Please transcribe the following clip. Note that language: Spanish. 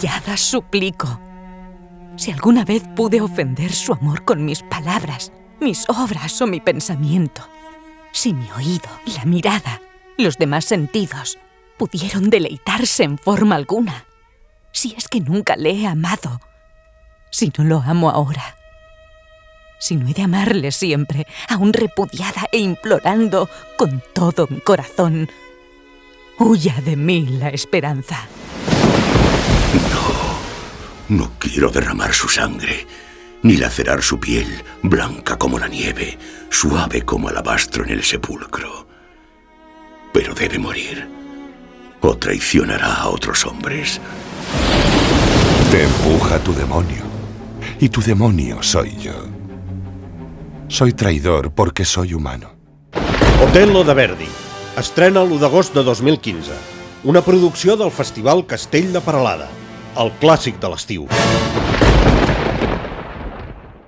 arrodillada suplico. Si alguna vez pude ofender su amor con mis palabras, mis obras o mi pensamiento, si mi oído, la mirada, los demás sentidos pudieron deleitarse en forma alguna, si es que nunca le he amado, si no lo amo ahora, si no he de amarle siempre, aún repudiada e implorando con todo mi corazón, huya de mí la esperanza. No quiero derramar su sangre, ni lacerar su piel, blanca como la nieve, suave como alabastro en el sepulcro. Pero debe morir, o traicionará a otros hombres. Te empuja tu demonio, y tu demonio soy yo. Soy traidor porque soy humano. Otello de Verdi. Estrena l'1 d'agost de 2015. Una producció del Festival Castell de Peralada, el clàssic de l'estiu.